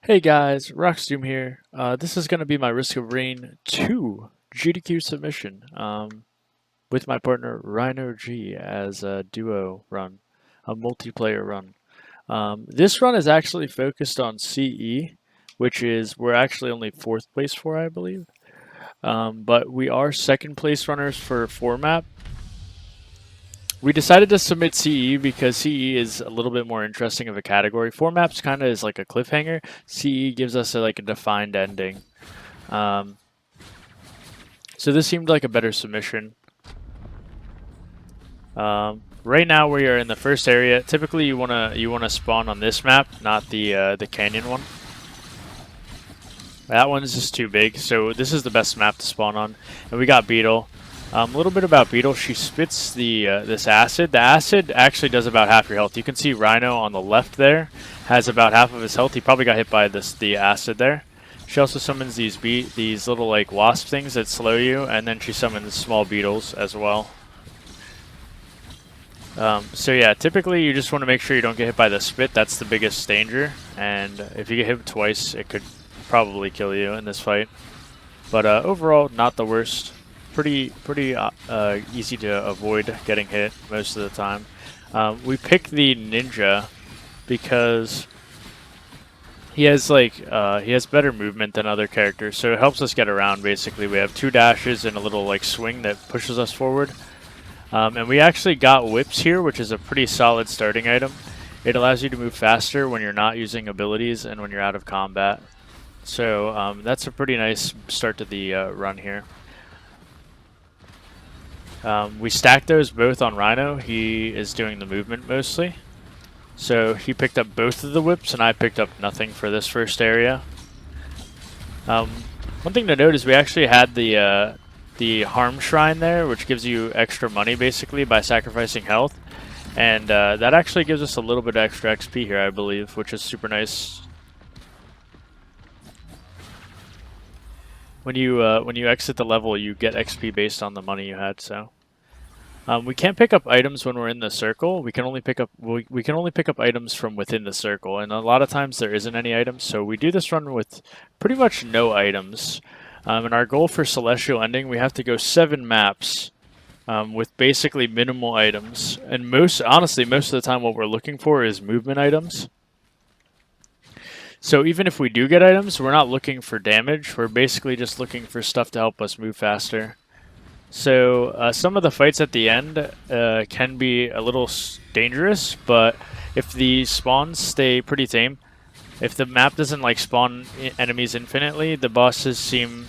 Hey guys, Rockstoom here. This is going to be my Risk of Rain 2 GDQ submission with my partner RhinoG as a duo run, a multiplayer run. This run is actually focused on CE, which is we're actually only 4th place for, I believe. But we are 2nd place runners for 4-map. We decided to submit CE because CE is a little bit more interesting of a category. 4-maps kind of is like a cliffhanger. CE gives us like a defined ending. Um, so this seemed like a better submission. Right now we are in the first area. Typically you wanna spawn on this map, not the canyon one. That one is just too big. So this is the best map to spawn on. And we got Beetle. A little bit about Beetle. She spits the this acid. The acid actually does about half your health. You can see Rhino on the left there has about half of his health. He probably got hit by the acid there. She also summons these little like wasp things that slow you, and then she summons small beetles as well. So yeah, typically you just want to make sure you don't get hit by the spit. That's the biggest danger, and if you get hit twice, it could probably kill you in this fight. But overall, not the worst. Pretty easy to avoid getting hit most of the time. We picked the ninja because he has better movement than other characters, so it helps us get around. Basically, we have 2 dashes and a little like swing that pushes us forward. And we actually got whips here, which is a pretty solid starting item. It allows you to move faster when you're not using abilities and when you're out of combat. So that's a pretty nice start to the run here. We stacked those both on Rhino. He is doing the movement mostly. So he picked up both of the whips, and I picked up nothing for this first area. One thing to note is we actually had the harm shrine there, which gives you extra money basically by sacrificing health. And that actually gives us a little bit of extra XP here, I believe, which is super nice. When you exit the level, you get XP based on the money you had. So we can't pick up items when we're in the circle. We can only pick up items from within the circle, and a lot of times there isn't any items. So we do this run with pretty much no items. And our goal for Celestial Ending, we have to go 7 maps with basically minimal items. And honestly, most of the time, what we're looking for is movement items. So even if we do get items, we're not looking for damage. We're basically just looking for stuff to help us move faster. So some of the fights at the end can be a little dangerous, but if the spawns stay pretty tame, if the map doesn't like spawn enemies infinitely, the bosses seem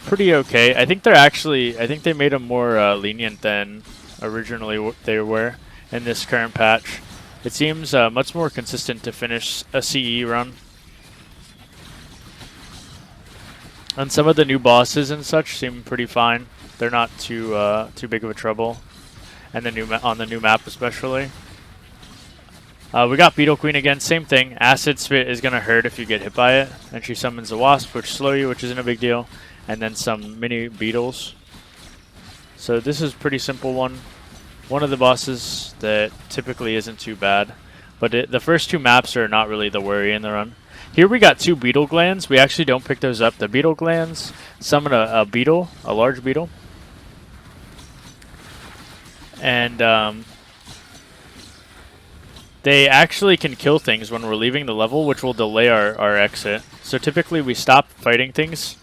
pretty okay. I think they made them more lenient than originally they were in this current patch. It seems much more consistent to finish a CE run. And some of the new bosses and such seem pretty fine. They're not too big of a trouble, and on the new map especially. We got Beetle Queen again, same thing. Acid Spit is gonna hurt if you get hit by it, and she summons a wasp, which slow you, which isn't a big deal, and then some mini beetles. So this is a pretty simple one. One of the bosses that typically isn't too bad, but the first 2 maps are not really the worry in the run. Here we got 2 beetle glands. We actually don't pick those up. The beetle glands summon a beetle, a large beetle. And they actually can kill things when we're leaving the level, which will delay our exit. So typically we stop fighting things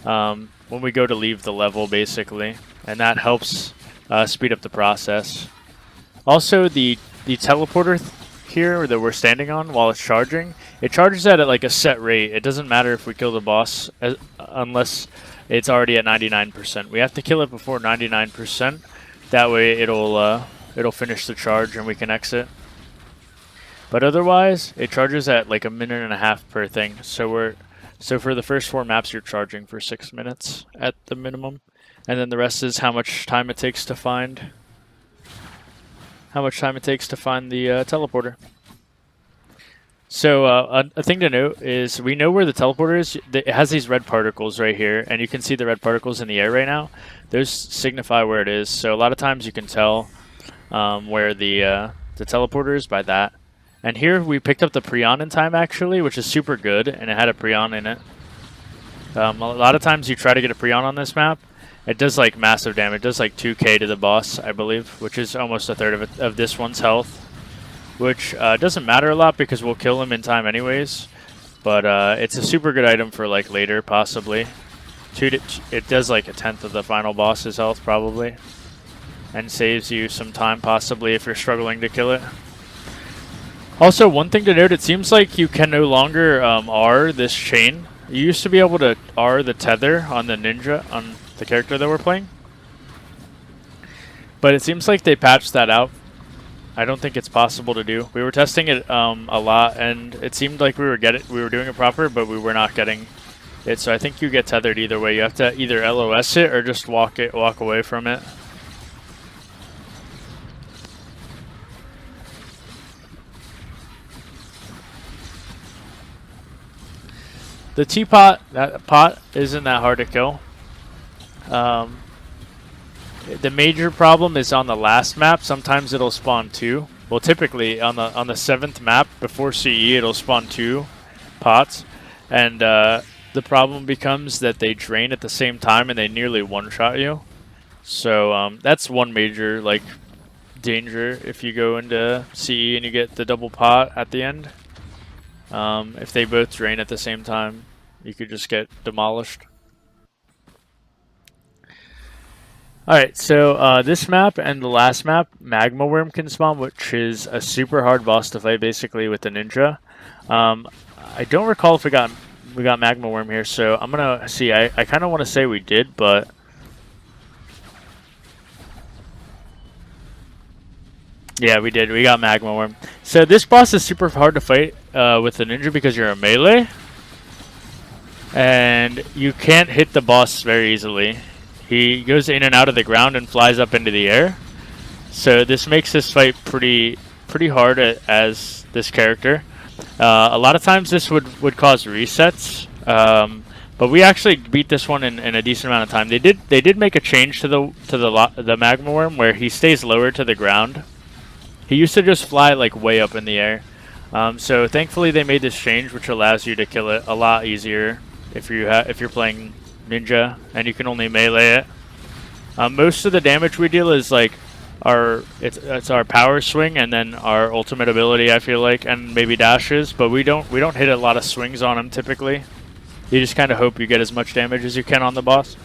when we go to leave the level, basically. And that helps speed up the process. Also, the teleporter here that we're standing on while it's charging, it charges at like a set rate. It doesn't matter if we kill the boss unless it's already at 99%. We have to kill it before 99%. That way it'll finish the charge and we can exit. But otherwise, it charges at like a minute and a half per thing. So for the first 4 maps, you're charging for 6 minutes at the minimum, and then the rest is how much time it takes to find the teleporter. So a thing to note is we know where the teleporter is. It has these red particles right here, and you can see the red particles in the air right now. Those signify where it is. So a lot of times you can tell where the teleporter is by that. And here we picked up the Prion in time actually, which is super good, and it had a Prion in it. A lot of times you try to get a Prion on this map, it does like massive damage. It does like 2k to the boss, I believe, which is almost a third of this one's health. Which doesn't matter a lot because we'll kill him in time anyways. But it's a super good item for like later, possibly. It does like a tenth of the final boss's health probably. And saves you some time possibly if you're struggling to kill it. Also, one thing to note, it seems like you can no longer R this chain. You used to be able to R the tether on the ninja, on the character that we're playing. But it seems like they patched that out. I don't think it's possible to do. We were testing it a lot, and it seemed like we were doing it proper, but we were not getting it. So I think you get tethered either way. You have to either LOS it or just walk away from it. The teapot, that pot isn't that hard to kill. The major problem is on the last map. Sometimes it'll spawn 2. Well, typically on the 7th map before CE, it'll spawn 2 pots, and the problem becomes that they drain at the same time and they nearly one-shot you. So that's one major like danger if you go into CE and you get the double pot at the end. If they both drain at the same time, you could just get demolished. Alright, so this map and the last map, Magma Worm can spawn, which is a super hard boss to fight basically with the ninja. I don't recall if we got Magma Worm here, so I'm gonna see. I kind of want to say we did, but yeah, we did. We got Magma Worm. So this boss is super hard to fight with the ninja because you're a melee, and you can't hit the boss very easily. He goes in and out of the ground and flies up into the air. So this makes this fight pretty hard as this character. A lot of times this would cause resets. But we actually beat this one in a decent amount of time. They did make a change to the Magma Worm where he stays lower to the ground. He used to just fly like way up in the air. So thankfully they made this change, which allows you to kill it a lot easier if you're playing ninja and you can only melee it. Most of the damage we deal is like it's our power swing and then our ultimate ability, I feel like, and maybe dashes, but we don't hit a lot of swings on him typically. You just kind of hope you get as much damage as you can on the boss.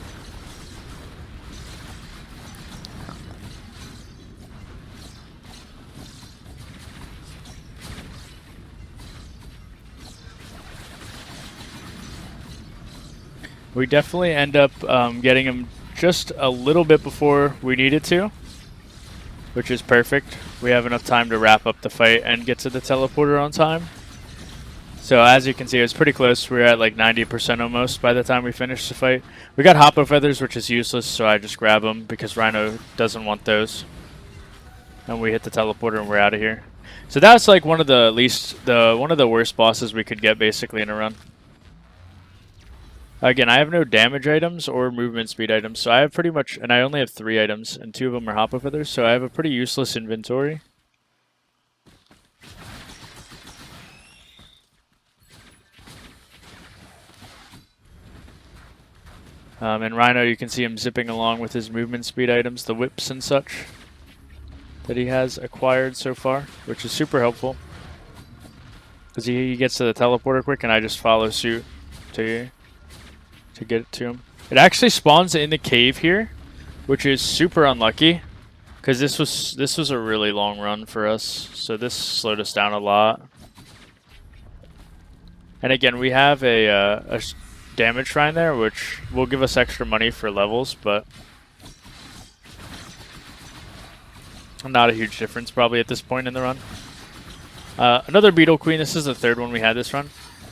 We definitely end up getting him just a little bit before we needed to, which is perfect. We have enough time to wrap up the fight and get to the teleporter on time. So as you can see, it was pretty close. We were at like 90% almost by the time we finished the fight. We got Hoppo Feathers, which is useless, so I just grab them because Rhino doesn't want those. And we hit the teleporter and we're out of here. So that's like one of the worst bosses we could get basically in a run. Again, I have no damage items or movement speed items, so I have pretty much, and I only have 3 items, and 2 of them are Hoppo Feathers, so I have a pretty useless inventory. And Rhino, you can see him zipping along with his movement speed items, the whips and such that he has acquired so far, which is super helpful. Because he gets to the teleporter quick, and I just follow suit to get it to him. It actually spawns in the cave here, which is super unlucky because this was a really long run for us, so this slowed us down a lot. And again, we have a damage shrine there, which will give us extra money for levels, but not a huge difference probably at this point in the run. Another Beetle Queen. This is the 3rd one we had this run.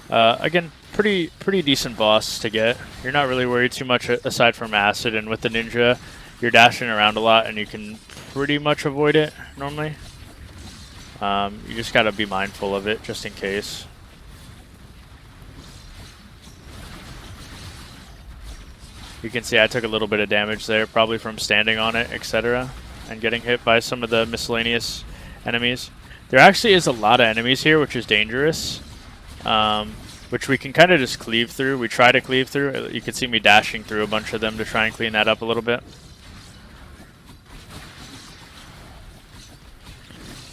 Again, pretty decent boss to get. You're not really worried too much aside from acid, and with the ninja, you're dashing around a lot and you can pretty much avoid it normally. You just gotta be mindful of it just in case. You can see I took a little bit of damage there, probably from standing on it, etc., and getting hit by some of the miscellaneous enemies. There actually is a lot of enemies here, which is dangerous, which we can kind of just cleave through. We try to cleave through. You can see me dashing through a bunch of them to try and clean that up a little bit.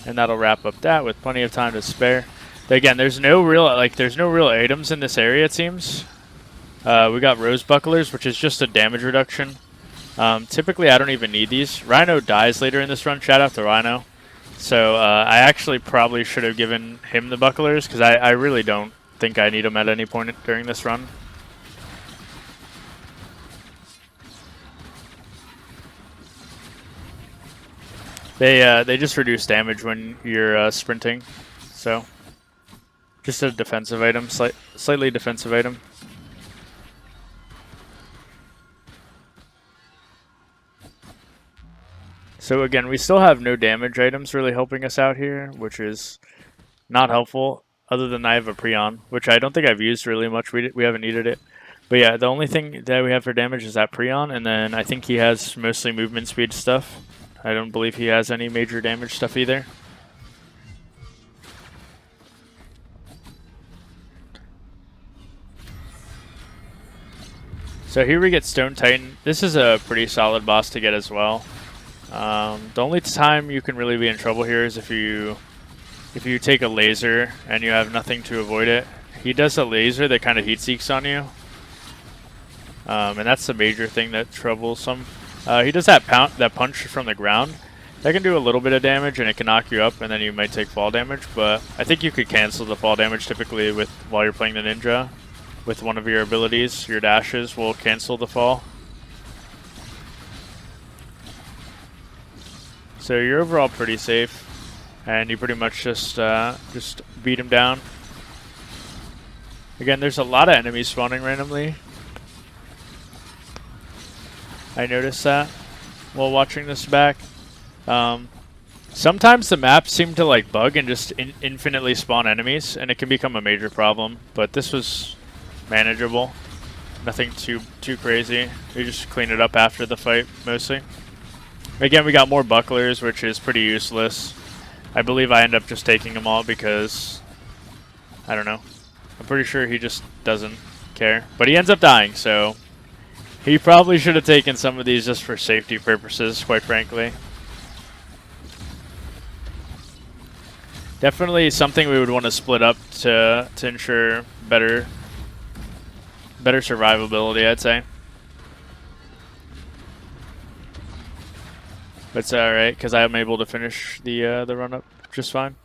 And that'll wrap up that with plenty of time to spare. Again, there's no real items in this area, it seems. We got rose bucklers, which is just a damage reduction. Typically, I don't even need these. Rhino dies later in this run. Shout out to Rhino. So I actually probably should have given him the bucklers because I really don't think I need them at any point during this run. They just reduce damage when you're sprinting, so just a defensive item, slightly defensive item. So again, we still have no damage items really helping us out here, which is not helpful, other than I have a Prion, which I don't think I've used really much. We haven't needed it. But yeah, the only thing that we have for damage is that Prion, and then I think he has mostly movement speed stuff. I don't believe he has any major damage stuff either. So here we get Stone Titan. This is a pretty solid boss to get as well. The only time you can really be in trouble here is if you take a laser and you have nothing to avoid it. He does a laser that kind of heat seeks on you, and that's the major thing that troubles him. He does that punch from the ground. That can do a little bit of damage and it can knock you up, and then you might take fall damage. But I think you could cancel the fall damage typically while you're playing the ninja. With one of your abilities, your dashes will cancel the fall. So you're overall pretty safe, and you pretty much just beat him down. Again, there's a lot of enemies spawning randomly. I noticed that while watching this back. Sometimes the maps seem to like bug and just infinitely spawn enemies, and it can become a major problem. But this was manageable. Nothing too crazy. We just clean it up after the fight mostly. Again, we got more bucklers, which is pretty useless. I believe I end up just taking them all because I don't know. I'm pretty sure he just doesn't care. But he ends up dying, so he probably should have taken some of these just for safety purposes, quite frankly. Definitely something we would want to split up to ensure better survivability, I'd say. But it's alright, because I'm able to finish the run-up just fine.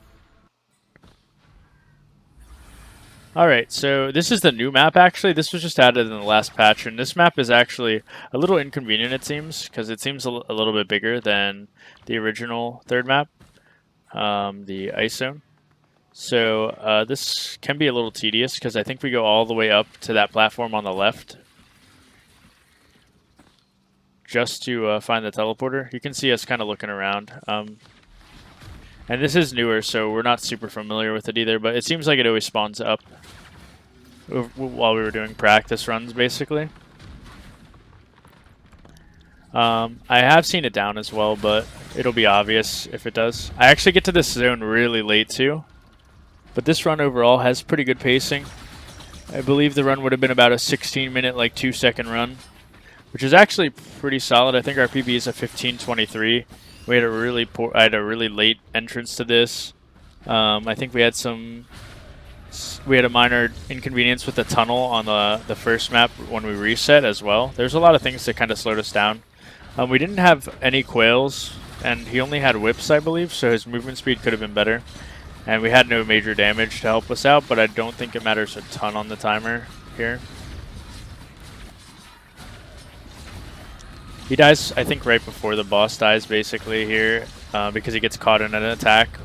Alright, so this is the new map, actually. This was just added in the last patch, and this map is actually a little inconvenient, it seems, because it seems a little bit bigger than the original third map, the Ice Zone. So this can be a little tedious, because I think we go all the way up to that platform on the left just to find the teleporter. You can see us kind of looking around. And this is newer, so we're not super familiar with it either, but it seems like it always spawns up while we were doing practice runs, basically. I have seen it down as well, but it'll be obvious if it does. I actually get to this zone really late, too. But this run overall has pretty good pacing. I believe the run would have been about a 16-minute, like 2-second run, which is actually pretty solid. I think our PB is a 15:23. We had I had a really late entrance to this. I think we had a minor inconvenience with the tunnel on the first map when we reset as well. There's a lot of things that kind of slowed us down. We didn't have any quails, and he only had whips, I believe, so his movement speed could have been better. And we had no major damage to help us out, but I don't think it matters a ton on the timer here. He dies, I think, right before the boss dies, basically, here, because he gets caught in an attack,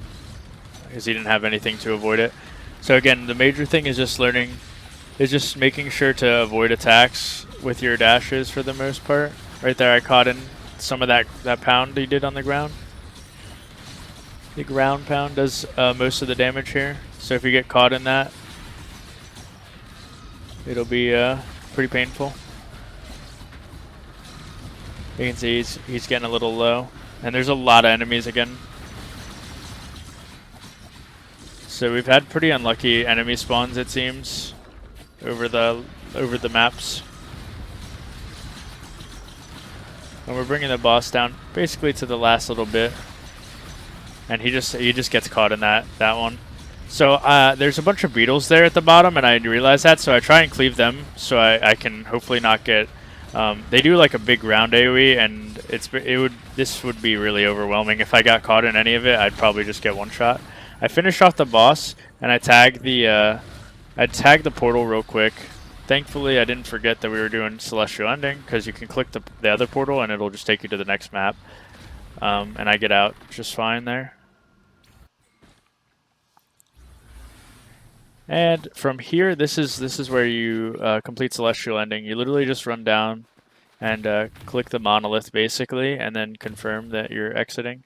because he didn't have anything to avoid it. So again, the major thing is just making sure to avoid attacks with your dashes for the most part. Right there, I caught in some of that pound he did on the ground. The ground pound does most of the damage here, so if you get caught in that, it'll be pretty painful. You can see he's getting a little low, and there's a lot of enemies again. So we've had pretty unlucky enemy spawns, it seems, over the maps. And we're bringing the boss down basically to the last little bit, and he just gets caught in that one. So there's a bunch of beetles there at the bottom, and I realize that, so I try and cleave them so I can hopefully not get. They do like a big round AoE, and this would be really overwhelming if I got caught in any of it. I'd probably just get one shot. I finish off the boss, and I tag the portal real quick. Thankfully, I didn't forget that we were doing Celestial Ending, because you can click the other portal and it'll just take you to the next map. And I get out just fine there. And from here, this is where you complete Celestial Ending. You literally just run down and click the monolith basically, and then confirm that you're exiting.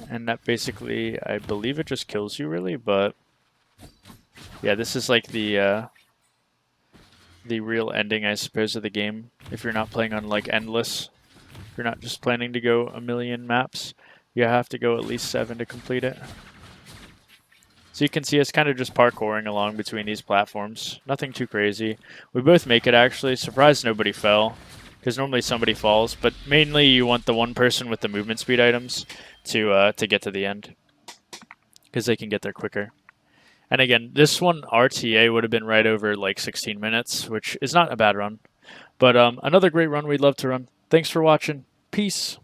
And that basically, I believe it just kills you really, but yeah, this is like the real ending, I suppose, of the game. If you're not playing on like endless, if you're not just planning to go a million maps, you have to go at least 7 to complete it. So you can see us kind of just parkouring along between these platforms. Nothing too crazy. We both make it actually. Surprised nobody fell, because normally somebody falls, but mainly you want the one person with the movement speed items to get to the end, because they can get there quicker. And again, this one RTA would have been right over like 16 minutes, which is not a bad run. But another great run we'd love to run. Thanks for watching. Peace.